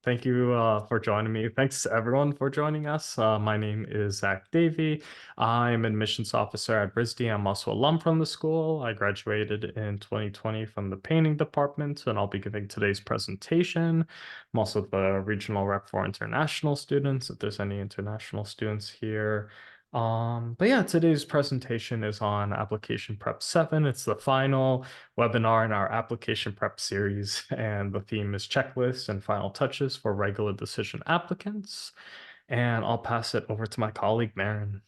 Thank you for joining me. Thanks to everyone for joining us. My name is Zach Davey. I'm admissions officer at RISD. I'm also alum from the school. I graduated in 2020 from the painting department, and I'll be giving today's presentation. I'm also the regional rep for international students, if there's any international students here. But yeah, today's presentation is on Application Prep 7. It's the final webinar in our application prep series, and the theme is checklists and final touches for regular decision applicants. And I'll pass it over to my colleague, Marin.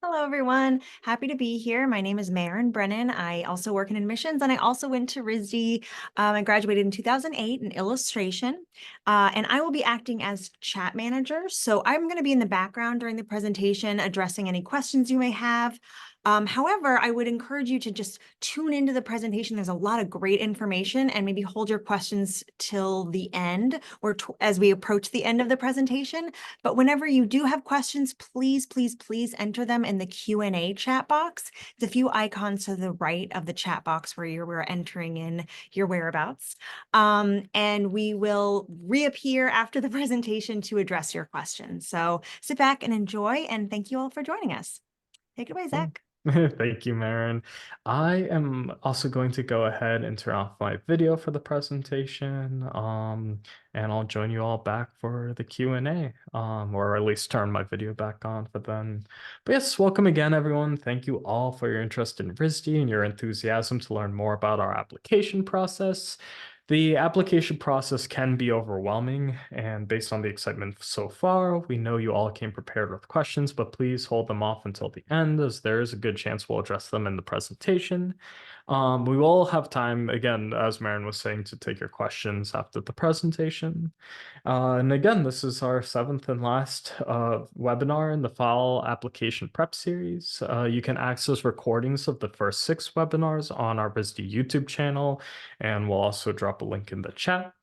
Hello, everyone. Happy to be here. My name is Marin Brennan. I also work in admissions, and I also went to RISD. I graduated in 2008 in illustration, and I will be acting as chat manager. So I'm going to be in the background during the presentation, addressing any questions you may have. However, I would encourage you to just tune into the presentation. There's a lot of great information, and maybe hold your questions till the end or as we approach the end of the presentation. But whenever you do have questions, please enter them in the Q&A chat box. There's a few icons to the right of the chat box where you're entering in your whereabouts. And we will reappear after the presentation to address your questions. So sit back and enjoy, and thank you all for joining us. Take it away, Zach. Thank you, Marin. I am also going to go ahead and turn off my video for the presentation, and I'll join you all back for the Q&A, or at least turn my video back on for then. But yes, welcome again, everyone. Thank you all for your interest in RISD and your enthusiasm to learn more about our application process. The application process can be overwhelming, and based on the excitement so far, we know you all came prepared with questions, but please hold them off until the end, as there is a good chance we'll address them in the presentation. We will have time, again, as Marin was saying, to take your questions after the presentation. And again, this is our seventh and last webinar in the fall application prep series. You can access recordings of the first 6 webinars on our RISD YouTube channel, and we'll also drop a link in the chat.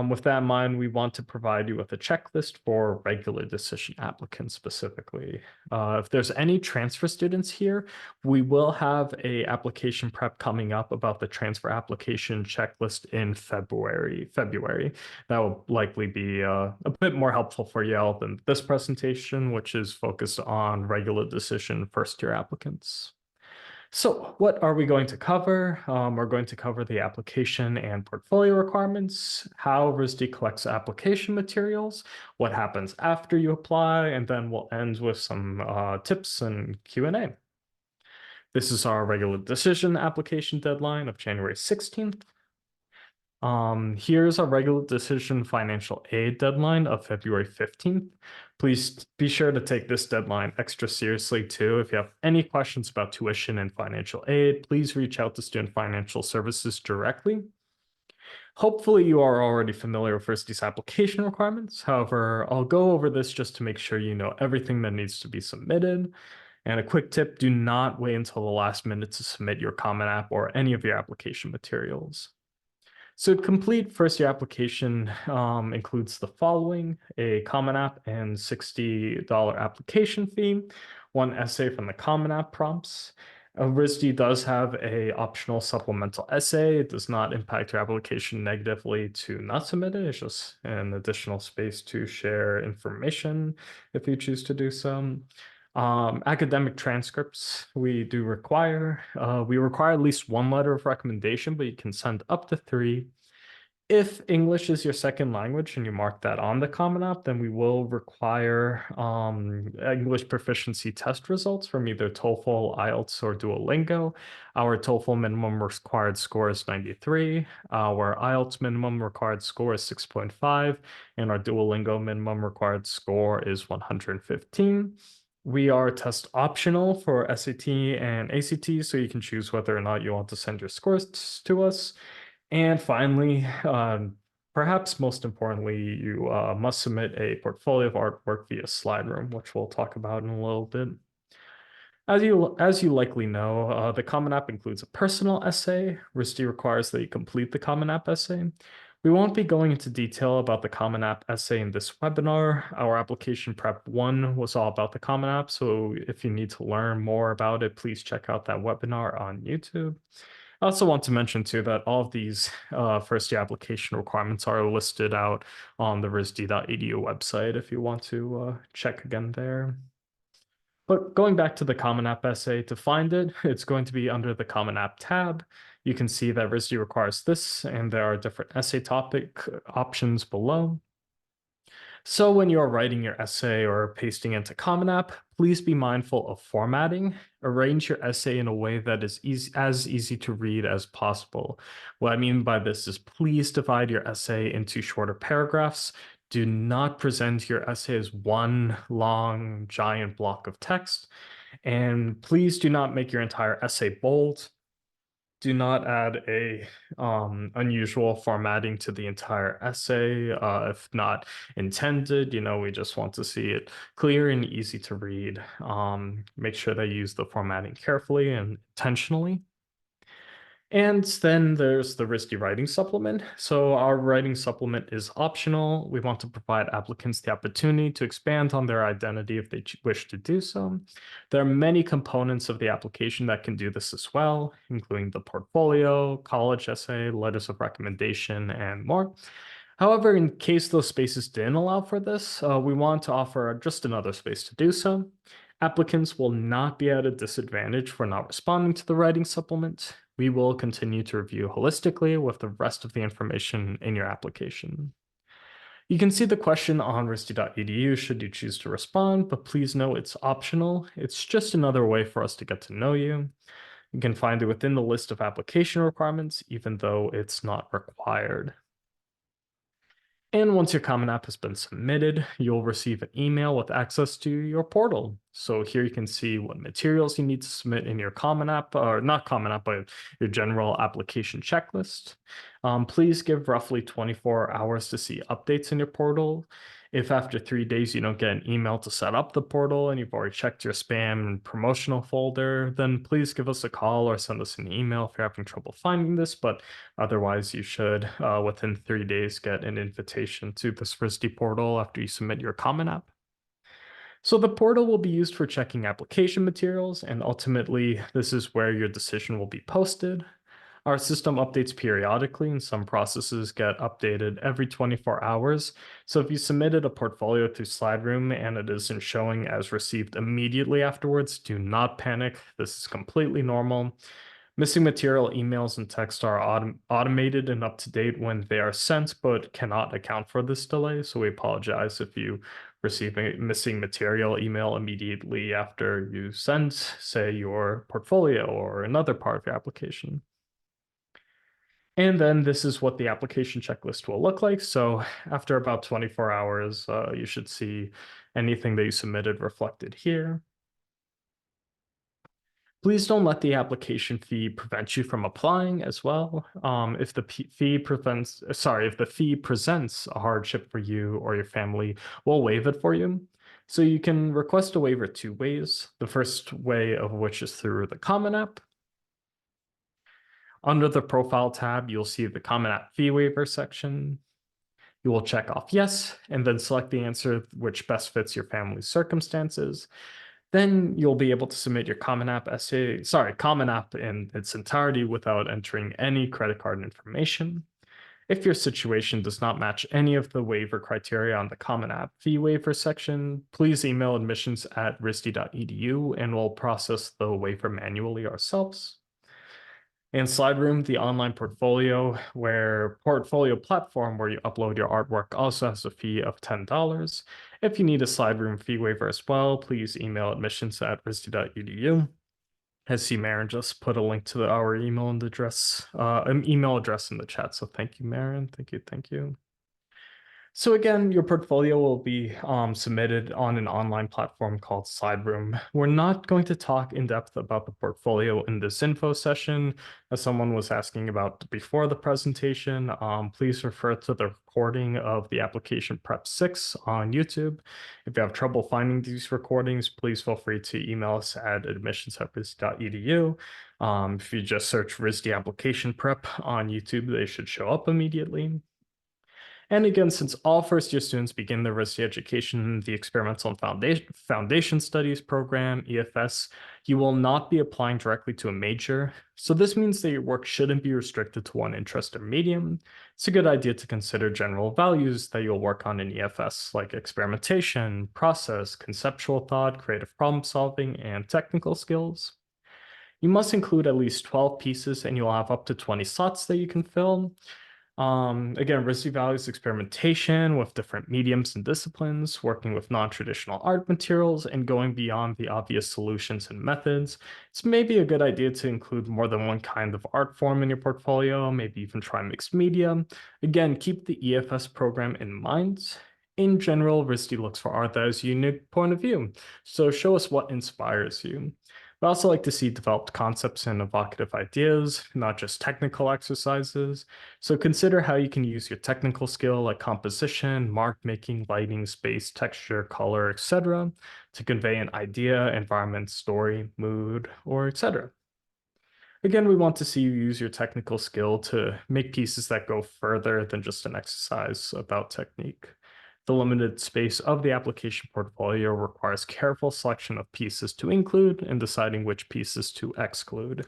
With that in mind, we want to provide you with a checklist for regular decision applicants specifically. If there's any transfer students here, we will have a application prep coming up about the transfer application checklist in February. That will likely be a bit more helpful for Yale than this presentation, which is focused on regular decision first-year applicants. So what are we going to cover? We're going to cover the application and portfolio requirements, how RISD collects application materials, what happens after you apply, and then we'll end with some tips and Q&A. This is our regular decision application deadline of January 16th. Here's our regular decision financial aid deadline of February 15th. Please be sure to take this deadline extra seriously too. If you have any questions about tuition and financial aid, please reach out to Student Financial Services directly. Hopefully you are already familiar with RISD's application requirements. However, I'll go over this just to make sure you know everything that needs to be submitted. And a quick tip, do not wait until the last minute to submit your Common App or any of your application materials. So to complete first-year application includes the following: a Common App and $60 application fee, 1 essay from the Common App prompts. RISD does have a optional supplemental essay. It does not impact your application negatively to not submit it. It's just an additional space to share information if you choose to do so. Academic transcripts we do require. We require at least 1 letter of recommendation, but you can send up to 3. If English is your second language and you mark that on the Common App, then we will require English proficiency test results from either TOEFL, IELTS, or Duolingo. Our TOEFL minimum required score is 93. Our IELTS minimum required score is 6.5, and our Duolingo minimum required score is 115. We are test optional for SAT and ACT, so you can choose whether or not you want to send your scores to us. And finally, perhaps most importantly, you must submit a portfolio of artwork via SlideRoom, which we'll talk about in a little bit. As you likely know, the Common App includes a personal essay. RISD requires that you complete the Common App essay. We won't be going into detail about the Common App essay in this webinar. Our application prep 1 was all about the Common App, so if you need to learn more about it, please check out that webinar on YouTube. I also want to mention too that all of these first year application requirements are listed out on the risd.edu website if you want to check again there. But going back to the Common App essay, to find it, it's going to be under the Common App tab. You can see that RISD requires this, and there are different essay topic options below. So when you're writing your essay or pasting into Common App, please be mindful of formatting. Arrange your essay in a way that is as easy to read as possible. What I mean by this is please divide your essay into shorter paragraphs. Do not present your essay as one long, giant block of text. And please do not make your entire essay bold. Do not add a unusual formatting to the entire essay if not intended. We just want to see it clear and easy to read. Make sure they use the formatting carefully and intentionally. And then there's the RISD writing supplement. So our writing supplement is optional. We want to provide applicants the opportunity to expand on their identity if they wish to do so. There are many components of the application that can do this as well, including the portfolio, college essay, letters of recommendation, and more. However, in case those spaces didn't allow for this, we want to offer just another space to do so. Applicants will not be at a disadvantage for not responding to the writing supplement. We will continue to review holistically with the rest of the information in your application. You can see the question on risd.edu should you choose to respond, but please know it's optional. It's just another way for us to get to know you. You can find it within the list of application requirements, even though it's not required. And once your Common App has been submitted, you'll receive an email with access to your portal. So here you can see what materials you need to submit in your Common App, or not Common App, but your general application checklist. Please give roughly 24 hours to see updates in your portal. If after 3 days you don't get an email to set up the portal and you've already checked your spam and promotional folder, then please give us a call or send us an email if you're having trouble finding this. But otherwise, you should, within 3 days, get an invitation to this RISD portal after you submit your Common App. So the portal will be used for checking application materials, and ultimately, this is where your decision will be posted. Our system updates periodically, and some processes get updated every 24 hours. So if you submitted a portfolio through SlideRoom and it isn't showing as received immediately afterwards, do not panic. This is completely normal. Missing material emails and text are automated and up to date when they are sent, but cannot account for this delay. So we apologize if you receive a missing material email immediately after you send, say, your portfolio or another part of your application. And then this is what the application checklist will look like. So after about 24 hours, you should see anything that you submitted reflected here. Please don't let the application fee prevent you from applying as well. If the if the fee presents a hardship for you or your family, we'll waive it for you. So you can request a waiver two ways. The first way of which is through the Common App. Under the Profile tab, you'll see the Common App fee waiver section. You will check off yes, and then select the answer which best fits your family's circumstances. Then you'll be able to submit your Common App Common App in its entirety without entering any credit card information. If your situation does not match any of the waiver criteria on the Common App fee waiver section, please email admissions@risd.edu and we'll process the waiver manually ourselves. And SlideRoom, the online portfolio platform where you upload your artwork, also has a fee of $10. If you need a SlideRoom fee waiver as well, please email admissions@risd.edu. I see Marin just put a link to our email address in the chat. So thank you, Marin. Thank you. Thank you. So again, your portfolio will be submitted on an online platform called SlideRoom. We're not going to talk in depth about the portfolio in this info session, as someone was asking about before the presentation. Please refer to the recording of the application prep 6 on YouTube. If you have trouble finding these recordings, please feel free to email us at admissions@risd.edu. If you just search RISD application prep on YouTube, they should show up immediately. And again, since all first year students begin their RISD education in the Experimental and Foundation Studies program, EFS, you will not be applying directly to a major. So this means that your work shouldn't be restricted to one interest or medium. It's a good idea to consider general values that you'll work on in EFS, like experimentation, process, conceptual thought, creative problem solving, and technical skills. You must include at least 12 pieces and you'll have up to 20 slots that you can fill. Again, RISD values experimentation with different mediums and disciplines, working with non-traditional art materials, and going beyond the obvious solutions and methods. It's maybe a good idea to include more than one kind of art form in your portfolio, maybe even try mixed media. Again, keep the EFS program in mind. In general, RISD looks for art that has a unique point of view. So show us what inspires you. We also like to see developed concepts and evocative ideas, not just technical exercises. So consider how you can use your technical skill like composition, mark making, lighting, space, texture, color, etc. to convey an idea, environment, story, mood, or etc. Again, we want to see you use your technical skill to make pieces that go further than just an exercise about technique. The limited space of the application portfolio requires careful selection of pieces to include and deciding which pieces to exclude.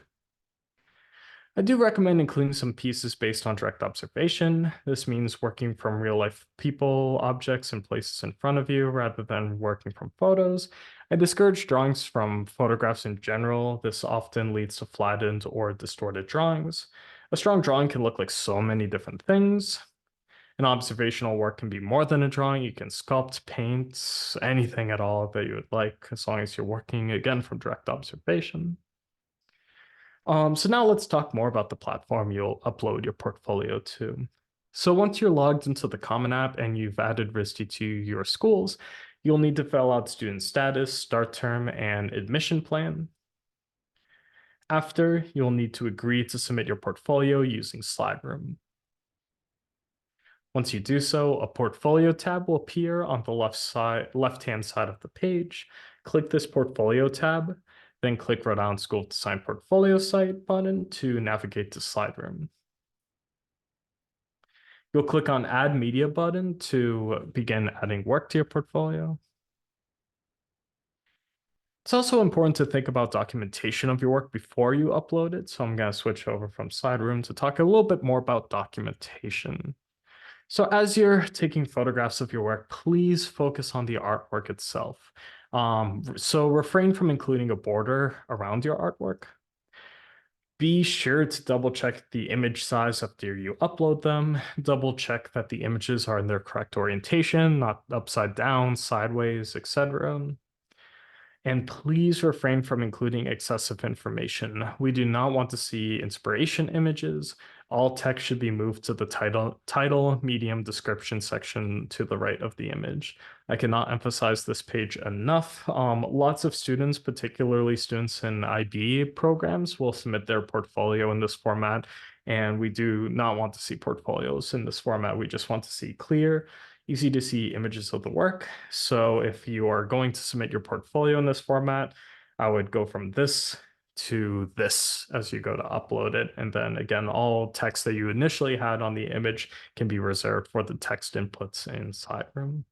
I do recommend including some pieces based on direct observation. This means working from real life people, objects, and places in front of you rather than working from photos. I discourage drawings from photographs in general. This often leads to flattened or distorted drawings. A strong drawing can look like so many different things. An observational work can be more than a drawing. You can sculpt, paint, anything at all that you would like, as long as you're working again from direct observation. So now let's talk more about the platform you'll upload your portfolio to. So once you're logged into the Common App and you've added RISD to your schools, you'll need to fill out student status, start term, and admission plan. After, you'll need to agree to submit your portfolio using SlideRoom. Once you do so, a portfolio tab will appear on the left-hand side of the page. Click this portfolio tab, then click Rhode Island School of Design Portfolio Site button to navigate to SlideRoom. You'll click on Add Media button to begin adding work to your portfolio. It's also important to think about documentation of your work before you upload it, so I'm going to switch over from SlideRoom to talk a little bit more about documentation. So as you're taking photographs of your work, please focus on the artwork itself. So refrain from including a border around your artwork. Be sure to double check the image size after you upload them. Double check that the images are in their correct orientation, not upside down, sideways, etc. And please refrain from including excessive information. We do not want to see inspiration images. All text should be moved to the title, medium, description section to the right of the image. I cannot emphasize this page enough. Lots of students, particularly students in IB programs, will submit their portfolio in this format, and we do not want to see portfolios in this format. We just want to see clear, easy to see images of the work. So if you are going to submit your portfolio in this format, I would go from this to this as you go to upload it. And then again, all text that you initially had on the image can be reserved for the text inputs in SlideRoom.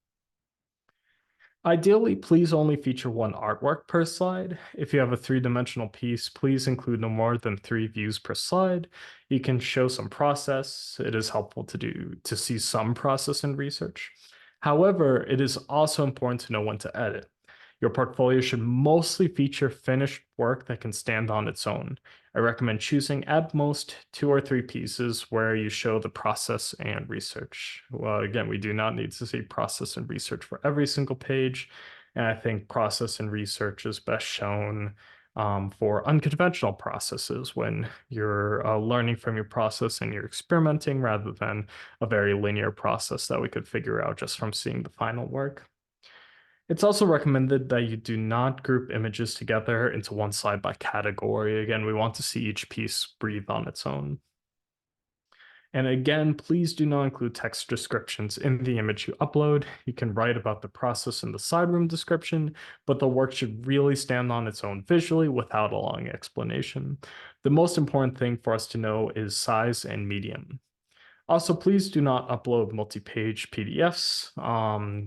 Ideally, please only feature one artwork per slide. If you have a three-dimensional piece, please include no more than 3 views per slide. You can show some process. It is helpful to see some process in research. However, it is also important to know when to edit. Your portfolio should mostly feature finished work that can stand on its own. I recommend choosing at most 2 or 3 pieces where you show the process and research. Well, again, we do not need to see process and research for every single page. And I think process and research is best shown for unconventional processes when you're learning from your process and you're experimenting rather than a very linear process that we could figure out just from seeing the final work. It's also recommended that you do not group images together into one slide by category. Again, we want to see each piece breathe on its own. And again, please do not include text descriptions in the image you upload. You can write about the process in the SlideRoom description, but the work should really stand on its own visually without a long explanation. The most important thing for us to know is size and medium. Also, please do not upload multi-page PDFs.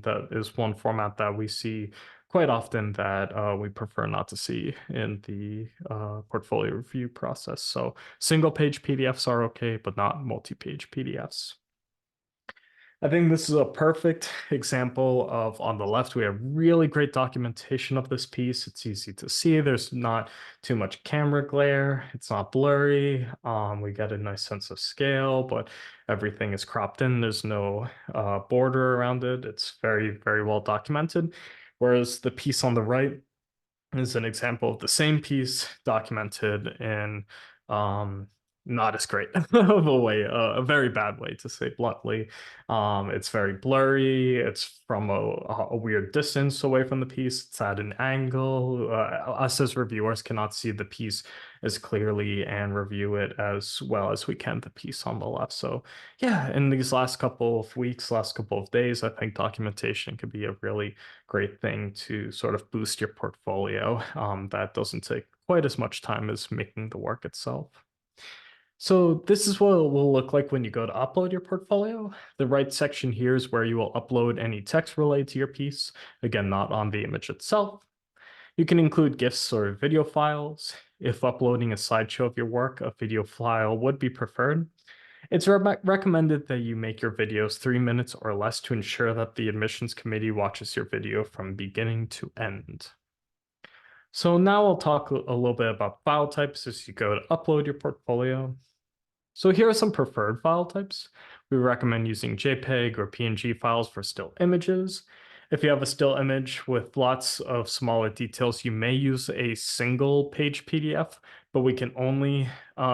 That is one format that we see quite often that we prefer not to see in the portfolio review process. So single-page PDFs are okay, but not multi-page PDFs. I think this is a perfect example of on the left, we have really great documentation of this piece. It's easy to see. There's not too much camera glare. It's not blurry. We get a nice sense of scale, but everything is cropped in. There's no border around it. It's very, very well documented. Whereas the piece on the right is an example of the same piece documented in um, not as great of a way, a very bad way to say bluntly. It's very blurry. It's from a weird distance away from the piece. It's at an angle. Us as reviewers cannot see the piece as clearly and review it as well as we can the piece on the left. So yeah, in these last couple of weeks, last couple of days, I think documentation could be a really great thing to sort of boost your portfolio. That doesn't take quite as much time as making the work itself. So this is what it will look like when you go to upload your portfolio. The right section here is where you will upload any text related to your piece. Again, not on the image itself. You can include GIFs or video files. If uploading a slideshow of your work, a video file would be preferred. It's recommended that you make your videos 3 minutes or less to ensure that the admissions committee watches your video from beginning to end. So now I'll talk a little bit about file types as you go to upload your portfolio. So here are some preferred file types. We recommend using JPEG or PNG files for still images. If you have a still image with lots of smaller details, you may use a single page PDF, but we can only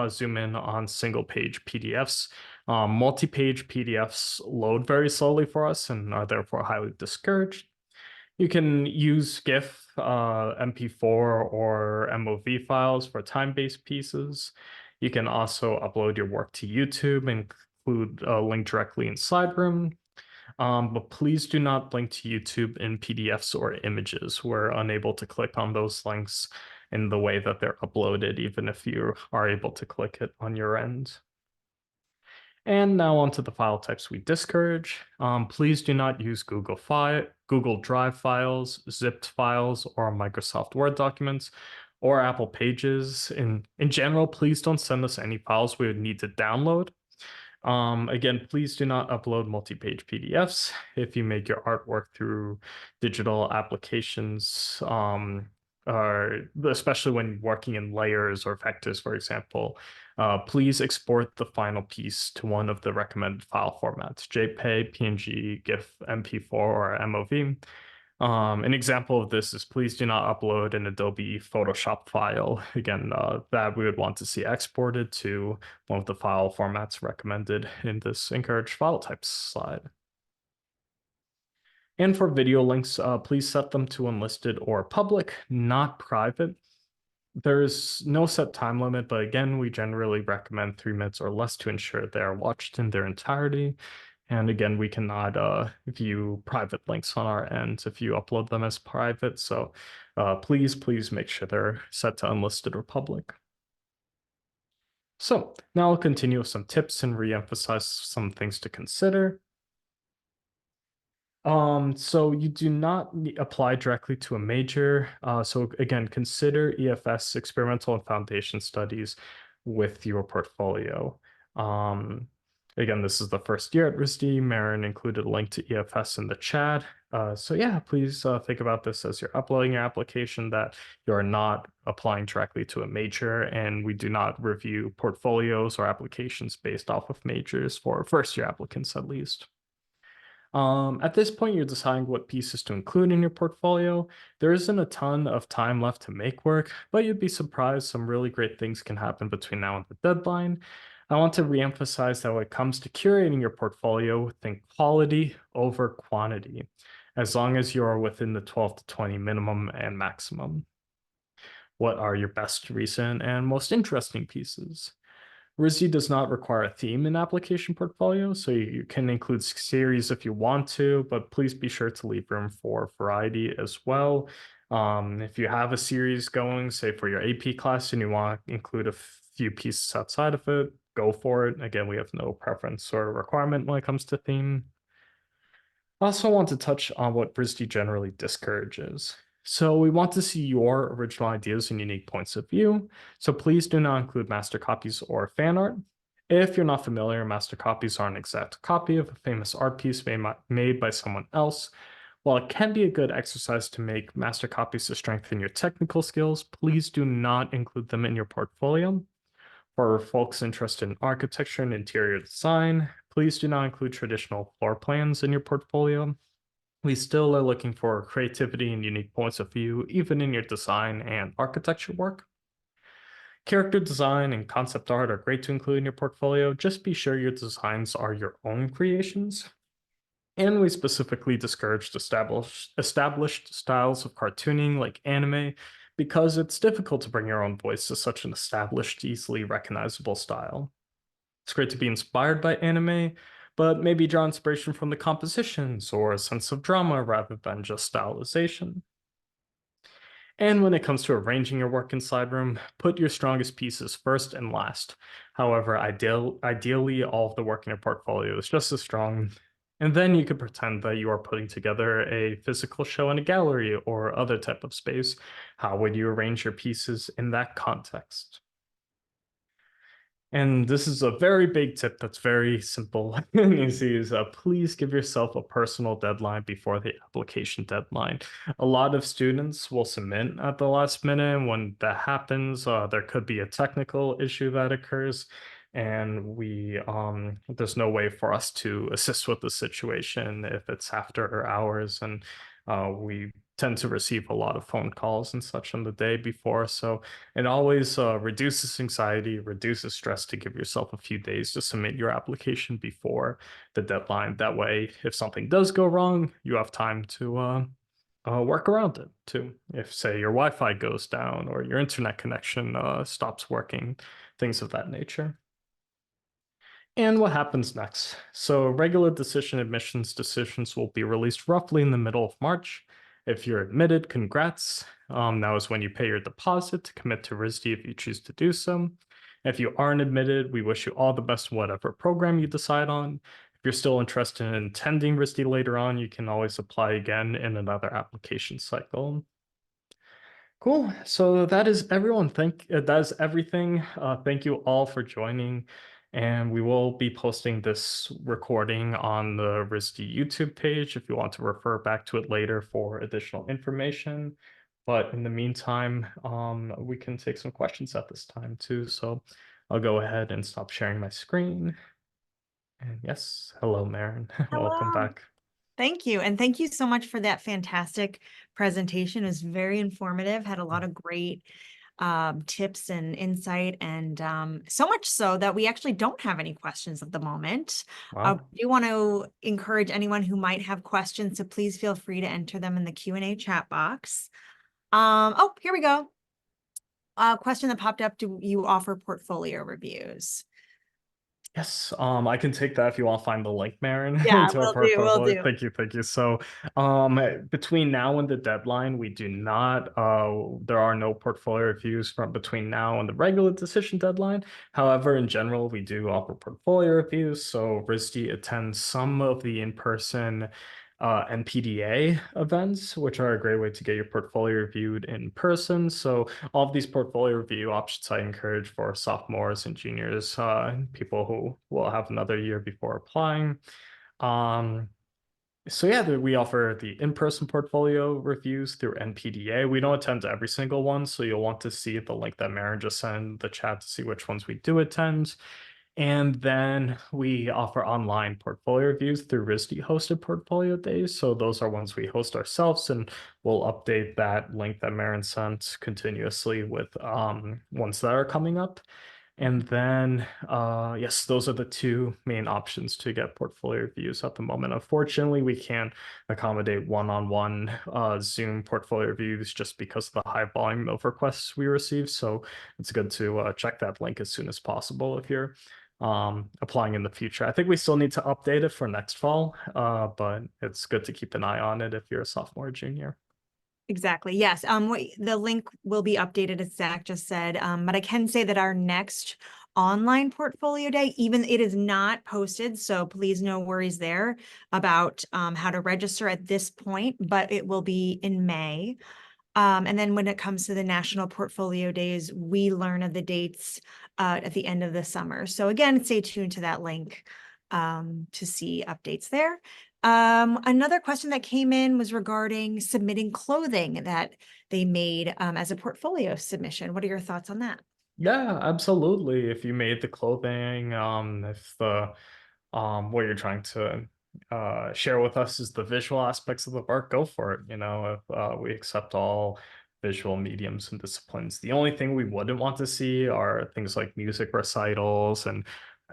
zoom in on single page PDFs. Multi-page PDFs load very slowly for us and are therefore highly discouraged. You can use GIF, MP4, or MOV files for time-based pieces. You can also upload your work to YouTube and include a link directly in Slideroom. But please do not link to YouTube in PDFs or images. We're unable to click on those links in the way that they're uploaded, even if you are able to click it on your end. And now onto the file types we discourage. Please do not use Google Drive files, zipped files, or Microsoft Word documents, or Apple Pages. In general, please don't send us any files we would need to download. Again, please do not upload multi-page PDFs. If you make your artwork through digital applications, or especially when working in layers or vectors, for example, please export the final piece to one of the recommended file formats: JPEG, PNG, GIF, MP4, or MOV. An example of this is please do not upload an Adobe Photoshop file. Again, that we would want to see exported to one of the file formats recommended in this encouraged file types slide. And for video links, please set them to unlisted or public, not private. There's no set time limit, but again, we generally recommend 3 minutes or less to ensure they are watched in their entirety. And again, we cannot view private links on our end if you upload them as private. So please make sure they're set to unlisted or public. So now I'll continue with some tips and reemphasize some things to consider. So you do not apply directly to a major. So again, consider EFS, experimental and foundation studies, with your portfolio. Again, this is the first year at RISD. Marin included a link to EFS in the chat. So yeah, please think about this as you're uploading your application, that you're not applying directly to a major, and we do not review portfolios or applications based off of majors for first year applicants at least. At this point, you're deciding what pieces to include in your portfolio. There isn't a ton of time left to make work, but you'd be surprised some really great things can happen between now and the deadline. I want to reemphasize that when it comes to curating your portfolio, think quality over quantity, as long as you're within the 12 to 20 minimum and maximum. What are your best recent and most interesting pieces? RISD does not require a theme in application portfolio, so you can include series if you want to, but please be sure to leave room for variety as well. If you have a series going, say for your AP class, and you want to include a few pieces outside of it, go for it. Again, we have no preference or requirement when it comes to theme. I also want to touch on what RISD generally discourages. So we want to see your original ideas and unique points of view. So please do not include master copies or fan art. If you're not familiar, master copies are an exact copy of a famous art piece made by someone else. While it can be a good exercise to make master copies to strengthen your technical skills, please do not include them in your portfolio. For folks interested in architecture and interior design, please do not include traditional floor plans in your portfolio. We still are looking for creativity and unique points of view, even in your design and architecture work. Character design and concept art are great to include in your portfolio. Just be sure your designs are your own creations. And we specifically discouraged established styles of cartooning like anime because it's difficult to bring your own voice to such an established, easily recognizable style. It's great to be inspired by anime, but maybe draw inspiration from the compositions or a sense of drama rather than just stylization. And when it comes to arranging your work in Room, put your strongest pieces first and last. However, ideally, all of the work in your portfolio is just as strong. And then you could pretend that you are putting together a physical show in a gallery or other type of space. How would you arrange your pieces in that context? And this is a very big tip that's very simple and easy is please give yourself a personal deadline before the application deadline. A lot of students will submit at the last minute. And when that happens, there could be a technical issue that occurs. And there's no way for us to assist with the situation if it's after hours. And we tend to receive a lot of phone calls and such on the day before. So it always reduces anxiety, reduces stress to give yourself a few days to submit your application before the deadline. That way, if something does go wrong, you have time to work around it too. If, say, your Wi Fi goes down or your internet connection stops working, things of that nature. And what happens next? So, regular decision admissions decisions will be released roughly in the middle of March. If you're admitted, congrats. Now is when you pay your deposit to commit to RISD if you choose to do so. If you aren't admitted, we wish you all the best in whatever program you decide on. If you're still interested in attending RISD later on, you can always apply again in another application cycle. Cool. So that is everyone. That is everything. Thank you all for joining. And we will be posting this recording on the RISD YouTube page if you want to refer back to it later for additional information. But in the meantime, we can take some questions at this time too. So I'll go ahead and stop sharing my screen. And yes, hello, Maren. Welcome Hello. back. Thank you. And thank you so much for that fantastic presentation. It was very informative, had a lot of great tips and insight, and so much so that we actually don't have any questions at the moment. I Wow. do want to encourage anyone who might have questions to please feel free to enter them in the Q&A chat box. Oh, here we go. A question that popped up: do you offer portfolio reviews? Yes, I can take that if you want to find the link, Maren, Yeah, to our will portfolio. do. Thank you, thank you. So, between now and the deadline, we do not. There are no portfolio reviews from between now and the regular decision deadline. However, in general, we do offer portfolio reviews. So, RISD attends some of the in-person NPDA events, which are a great way to get your portfolio reviewed in person. So all of these portfolio review options I encourage for sophomores and juniors, people who will have another year before applying. Um, so yeah, we offer the in-person portfolio reviews through NPDA. We don't attend every single one, so you'll want to see the link that Maren just sent in the chat to see which ones we do attend. And then we offer online portfolio reviews through RISD hosted portfolio days. So those are ones we host ourselves, and we'll update that link that Maren sent continuously with ones that are coming up. And then, yes, those are the two main options to get portfolio reviews at the moment. Unfortunately, we can't accommodate one-on-one Zoom portfolio reviews just because of the high volume of requests we receive. So it's good to check that link as soon as possible if you're applying in the future. I think we still need to update it for next fall, but it's good to keep an eye on it if you're a sophomore or junior. Exactly. Yes. The link will be updated, as Zach just said. But I can say that our next online portfolio day. Even it is not posted, so please no worries there about how to register at this point, but it will be in May. And then when it comes to the National Portfolio Days, we learn of the dates at the end of the summer. So again, stay tuned to that link to see updates there. Another question that came in was regarding submitting clothing that they made as a portfolio submission. What are your thoughts on that? Yeah, absolutely. If you made the clothing, if the what you're trying to share with us is the visual aspects of the work, go for it. You know, if we accept all visual mediums and disciplines. The only thing we wouldn't want to see are things like music recitals and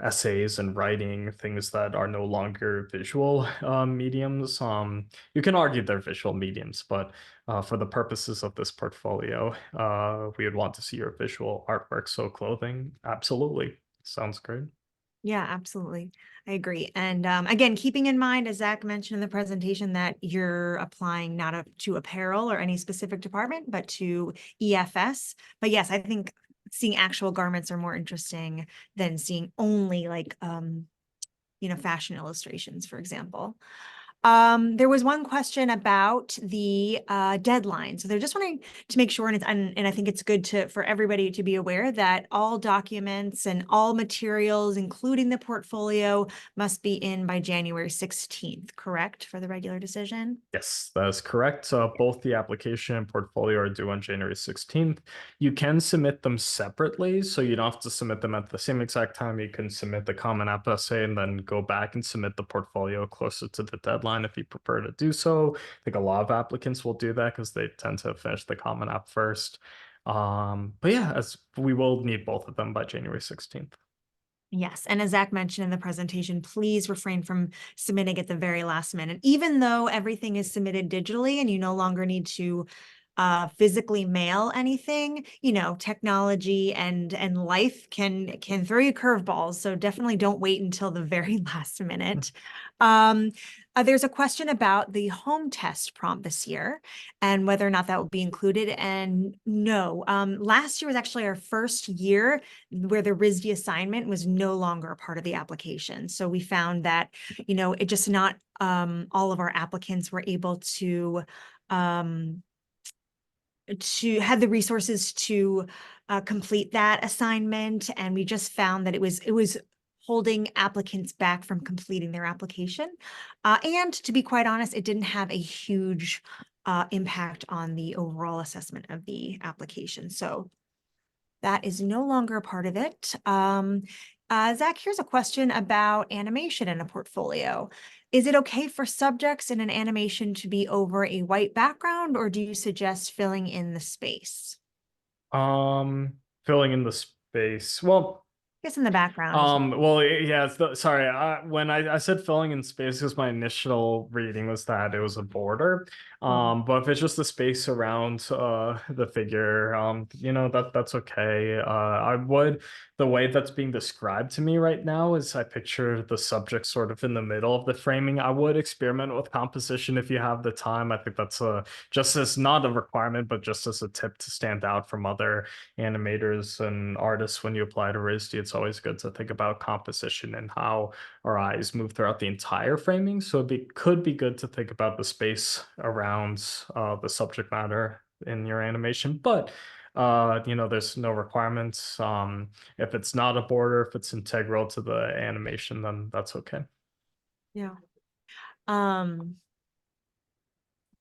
essays and writing, things that are no longer visual mediums. You can argue they're visual mediums, but for the purposes of this portfolio, we would want to see your visual artwork. So clothing, absolutely. Sounds great. Yeah, absolutely. I agree. And again, keeping in mind, as Zach mentioned in the presentation, that you're applying not to apparel or any specific department, but to EFS. But yes, I think seeing actual garments are more interesting than seeing only like, fashion illustrations, for example. There was one question about the deadline. So they're just wanting to make sure, and I think it's good for everybody to be aware that all documents and all materials, including the portfolio, must be in by January 16th, correct, for the regular decision? Yes, that is correct. Both the application and portfolio are due on January 16th. You can submit them separately, so you don't have to submit them at the same exact time. You can submit the Common App essay and then go back and submit the portfolio closer to the deadline if you prefer to do so. I think a lot of applicants will do that because they tend to finish the Common App first. But yeah, as we will need both of them by January 16th. Yes, and as Zach mentioned in the presentation, please refrain from submitting at the very last minute. Even though everything is submitted digitally and you no longer need to physically mail anything, technology and life can throw you curveballs. So definitely don't wait until the very last minute. There's a question about the home test prompt this year and whether or not that will be included. And no, last year was actually our first year where the RISD assignment was no longer a part of the application. So we found that, it just not all of our applicants were able to have the resources to complete that assignment. And we just found that it was holding applicants back from completing their application. And to be quite honest, it didn't have a huge impact on the overall assessment of the application. So that is no longer a part of it. Zach, here's a question about animation in a portfolio. Is it okay for subjects in an animation to be over a white background, or do you suggest filling in the space? Filling in the space. Well, I guess in the background is Yeah, sorry. When I said filling in space, because my initial reading was that it was a border. fine. But if it's just the space around the figure, that's okay. The way that's being described to me right now is I picture the subject sort of in the middle of the framing. I would experiment with composition if you have the time. I think that's just as not a requirement, but just as a tip to stand out from other animators and artists when you apply to RISD. It's always good to think about composition and how our eyes move throughout the entire framing. So could be good to think about the space around the subject matter in your animation, but there's no requirements. If it's not a border, if it's integral to the animation, then that's okay. Yeah. And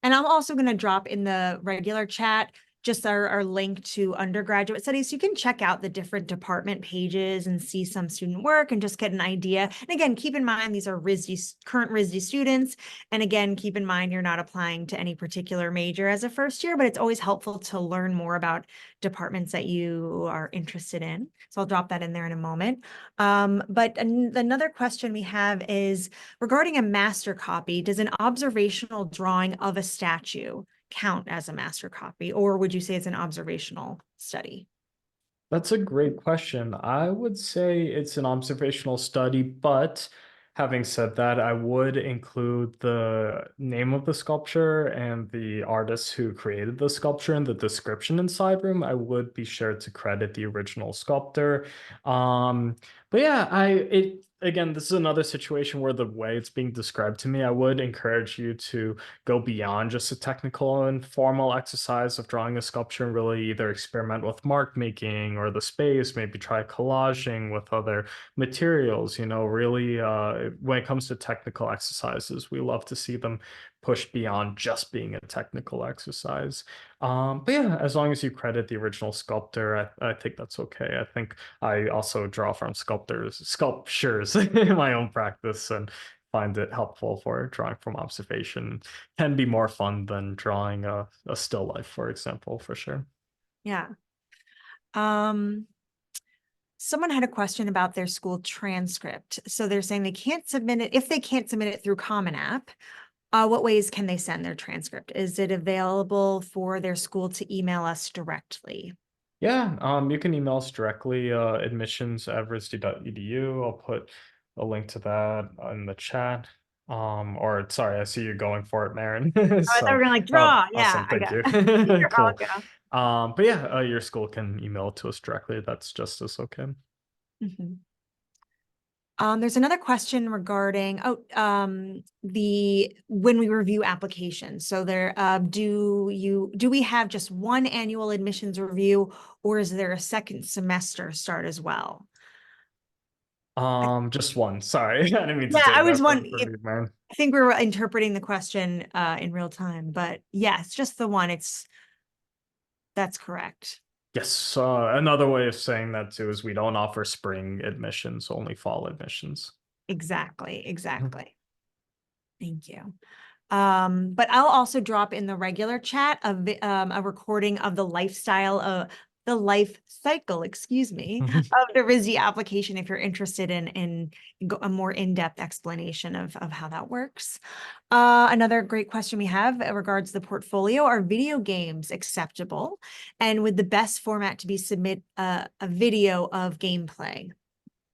I'm also going to drop in the regular chat just our link to undergraduate studies. So you can check out the different department pages and see some student work and just get an idea. And again, keep in mind, these are current RISD students. And again, keep in mind, you're not applying to any particular major as a first year, but it's always helpful to learn more about departments that you are interested in. So I'll drop that in there in a moment. But another question we have is regarding a master copy, does an observational drawing of a statue count as a master copy, or would you say it's an observational study? That's a great question. I would say it's an observational study, but Having said that, I would include the name of the sculpture and the artist who created the sculpture in the description inside room. I would be sure to credit the original sculptor. Um, but yeah, it again, this is another situation where the way it's being described to me, I would encourage you to go beyond just a technical and formal exercise of drawing a sculpture and really either experiment with mark making or the space, maybe try collaging with other materials, really when it comes to technical exercises, we love to see them pushed beyond just being a technical exercise. But yeah, as long as you credit the original sculptor, I think that's okay. I think I also draw from sculptures in my own practice and find it helpful for drawing from observation. Can be more fun than drawing a still life, for example, for sure. Yeah. Um, Someone had a question about their school transcript. So they're saying they can't submit it, if they can't submit it through Common App, what ways can they send their transcript? Is it available for their school to email us directly? Yeah, you can email us directly, admissions@risd.edu. I'll put a link to that in the chat. Or sorry, I see you going for it, Marin. Oh, I thought we So, were gonna like oh, draw. Yeah, awesome, I thank got you. You're all Cool. go. But yeah, your school can email it to us directly. That's just as okay. Mhm. There's another question regarding the when we review applications. So there, do we have just one annual admissions review, or is there a second semester start as well? Just one. Sorry, I didn't mean to Yeah, take I that was one. for you, Marin. I think we were interpreting the question in real time, but yes, just the one. That's correct. Yes, another way of saying that too is we don't offer spring admissions, only fall admissions. Exactly, exactly. Thank you. But I'll also drop in the regular chat a recording of the life cycle, excuse me, of the RISD application if you're interested in a more in-depth explanation of how that works. Another great question we have regards the portfolio: are video games acceptable? And would the best format to be submit a video of gameplay?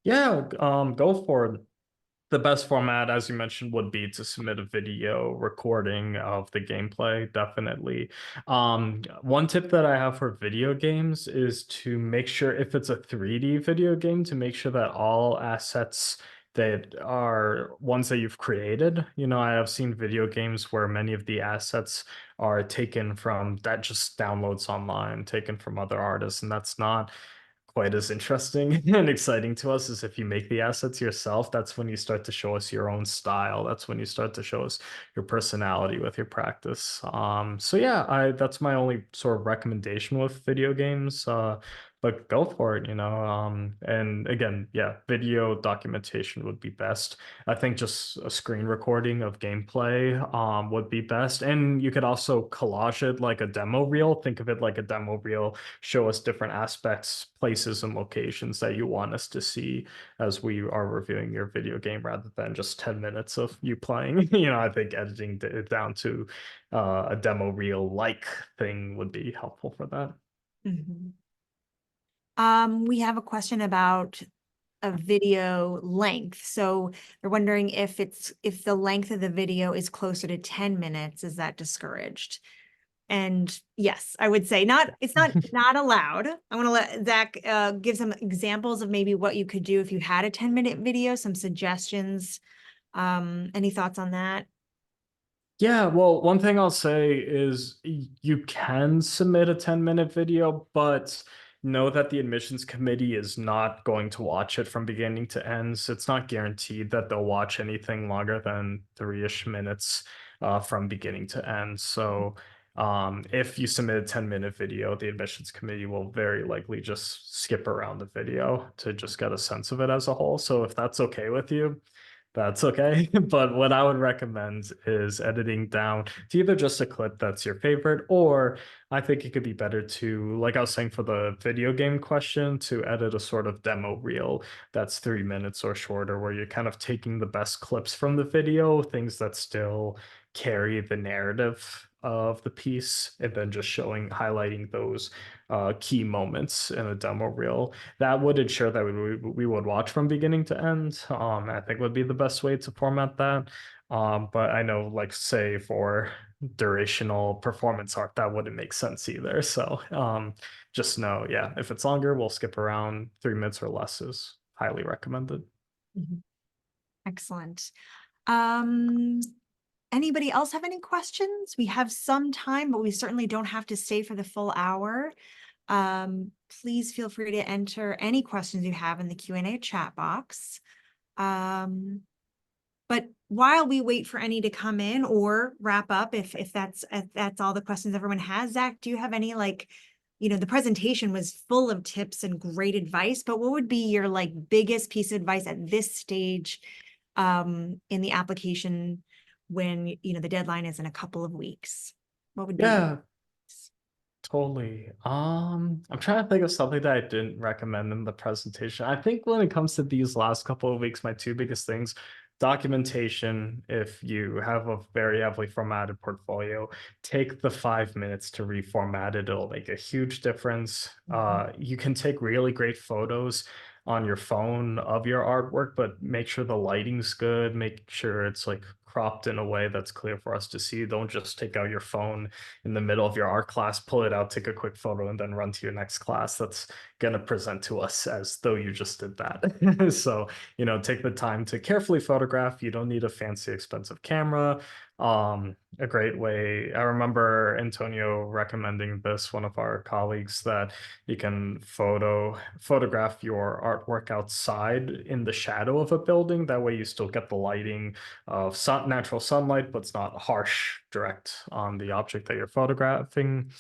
Yeah, go for it. The best format, as you mentioned, would be to submit a video recording of the gameplay, definitely. One tip that I have for video games is to make sure if it's a 3D video game, to make sure that all assets that are ones that you've created. I have seen video games where many of the assets are taken from that just downloads online, taken from other artists, and that's not quite as interesting and exciting to us as if you make the assets yourself. That's when you start to show us your own style. That's when you start to show us your personality with your practice. So yeah, I that's my only sort of recommendation with video games. But go for it, and again, yeah, video documentation would be best. I think just a screen recording of gameplay would be best. And you could also collage it like a demo reel. Think of it like a demo reel. Show us different aspects, places, and locations that you want us to see as we are reviewing your video game rather than just 10 minutes of you playing. I think editing it down to a demo reel like thing would be helpful for that. Mhm. We have a question about a video length. So they're wondering if the length of the video is closer to 10 minutes, is that discouraged? And yes, I would say it's not allowed. I want to let Zach give some examples of maybe what you could do if you had a 10-minute video, some suggestions. Any thoughts on that? Yeah, well, one thing I'll say is you can submit a 10-minute video, but know that the admissions committee is not going to watch it from beginning to end. So it's not guaranteed that they'll watch anything longer than 3-ish minutes from beginning to end. So if you submit a 10-minute video, the admissions committee will very likely just skip around the video to just get a sense of it as a whole. So if that's okay with you, that's okay. But what I would recommend is editing down to either just a clip that's your favorite, or I think it could be better to, like I was saying for the video game question, to edit a sort of demo reel that's 3 minutes or shorter, where you're kind of taking the best clips from the video, things that still carry the narrative of the piece and then just highlighting those key moments in a demo reel. That would ensure that we would watch from beginning to end. I think would be the best way to format that. But I know, like, say for durational performance art, that wouldn't make sense either. So just know, yeah, if it's longer, we'll skip around. 3 minutes or less is highly recommended. Mhm. Excellent. Um, Anybody else have any questions? We have some time, but we certainly don't have to stay for the full hour. Please feel free to enter any questions you have in the Q&A chat box. But while we wait for any to come in or wrap up, if that's all the questions everyone has, Zach, do you have any, like, the presentation was full of tips and great advice, but what would be your like biggest piece of advice at this stage in the application when the deadline is in a couple of weeks? What would be your Yeah, totally. I'm trying to think of something that I didn't recommend in the presentation. I think when it comes to these last couple of weeks, my two biggest things, documentation. If you have a very heavily formatted portfolio, take the 5 minutes to reformat it. It'll make a huge difference. You can take really great photos on your phone of your artwork, but make sure the lighting's good. Make sure it's like cropped in a way that's clear for us to see. Don't just take out your phone in the middle of your art class, pull it out, take a quick photo, and then run to your next class. That's going to present to us as though you just did that. So, take the time to carefully photograph. You don't need a fancy, expensive camera. A great way, I remember Antonio recommending this, one of our colleagues, that you can photograph your artwork outside in the shadow of a building. That way you still get the lighting of natural sunlight, but it's not harsh direct on the object that you're photographing.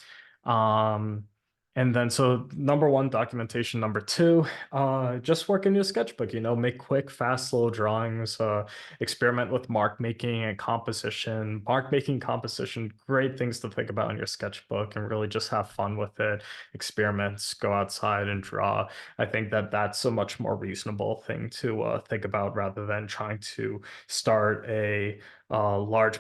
Um, and then, so number one, documentation. Number two, just work in your sketchbook, make quick, fast, slow drawings, experiment with mark making and composition. Mark making, composition, great things to think about in your sketchbook, and really just have fun with it. Experiments, go outside and draw. I think that that's a much more reasonable thing to think about rather than trying to start a large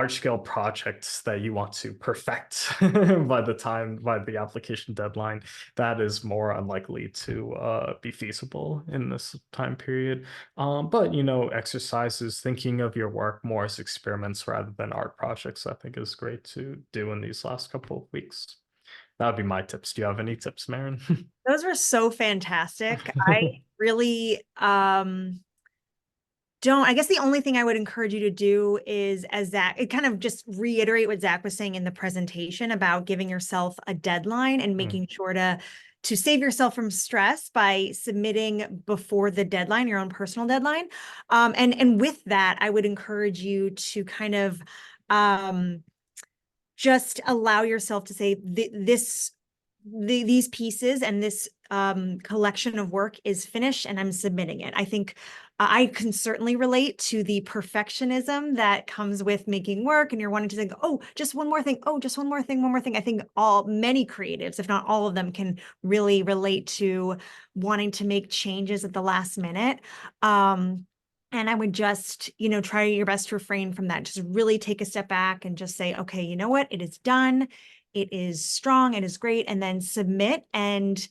scale projects that you want to perfect by the application deadline. That is more unlikely to be feasible in this time period. But exercises, thinking of your work more as experiments rather than art projects, I think is great to do in these last couple of weeks. That would be my tips. Do you have any tips, Maren? Those were so fantastic. I really I guess the only thing I would encourage you to do is, as Zach, it kind of just reiterate what Zach was saying in the presentation about giving yourself a deadline and making sure to save yourself from stress by submitting before the deadline, your own personal deadline. And with that, I would encourage you to kind of just allow yourself to say these pieces and this collection of work is finished and I'm submitting it. I think I can certainly relate to the perfectionism that comes with making work, and you're wanting to think, oh, just one more thing. Oh, just one more thing, one more thing. I think many creatives, if not all of them, can really relate to wanting to make changes at the last minute. And I would just, try your best to refrain from that. Just really take a step back and just say, okay, you know what? It is done. It is strong. It is great. And then submit and,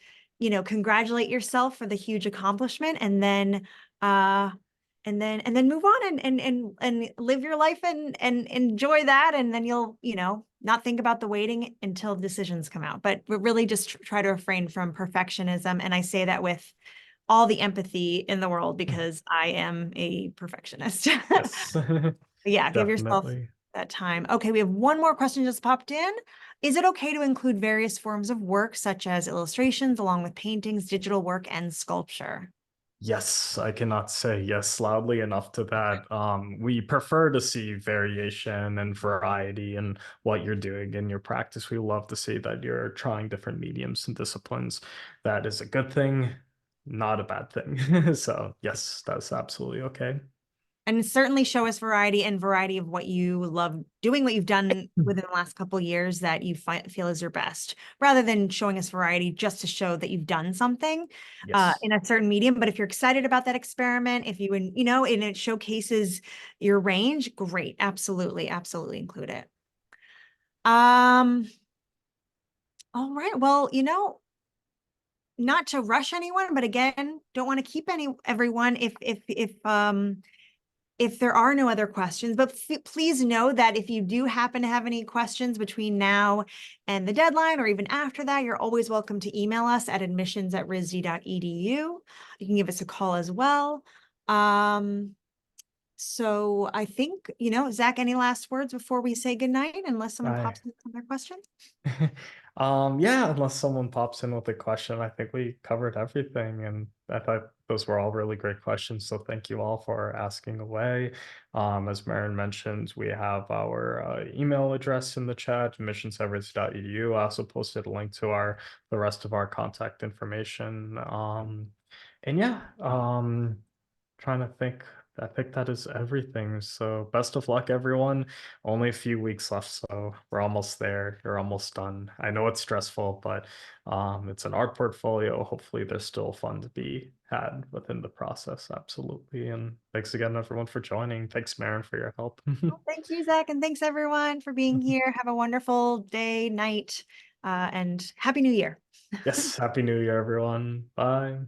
congratulate yourself for the huge accomplishment. And then, move on and live your life and enjoy that. And then you'll, not think about the waiting until decisions come out, but really just try to refrain from perfectionism. And I say that with all the empathy in the world because I am a perfectionist. Yes, Yeah, give yourself definitely. that time. Okay, we have one more question just popped in. Is it okay to include various forms of work, such as illustrations, along with paintings, digital work, and sculpture? Yes, I cannot say yes loudly enough to that. We prefer to see variation and variety in what you're doing in your practice. We love to see that you're trying different mediums and disciplines. That is a good thing, not a bad thing. So, yes, that's absolutely okay. And certainly show us variety and variety of what you love doing, what you've done within the last couple of years that you feel is your best, rather than showing us variety just to show that you've done something Yes. in a certain medium. But if you're excited about that experiment, if you, and it showcases your range, great. Absolutely. Absolutely include it. Um, all right. Well, not to rush anyone, but again, don't want to keep everyone if there are no other questions, but please know that if you do happen to have any questions between now and the deadline, or even after that, you're always welcome to email us at admissions@risd.edu. You can give us a call as well. So I think, Zach, any last words before we say goodnight, unless someone I pops in with another question? Yeah, unless someone pops in with a question, I think we covered everything, and I thought those were all really great questions. So thank you all for asking away. As Marin mentioned, we have our email address in the chat, admissions@risd.edu. I also posted a link to the rest of our contact information. And yeah, trying to think. I think that is everything. So best of luck, everyone. Only a few weeks left, so we're almost there. You're almost done. I know it's stressful, but it's an art portfolio. Hopefully, there's still fun to be had within the process. Absolutely. And thanks again, everyone, for joining. Thanks, Marin, for your help. Well, thank you, Zach, and thanks everyone for being here. Have a wonderful day, night, and Happy New Year. Yes, Happy New Year, everyone. Bye.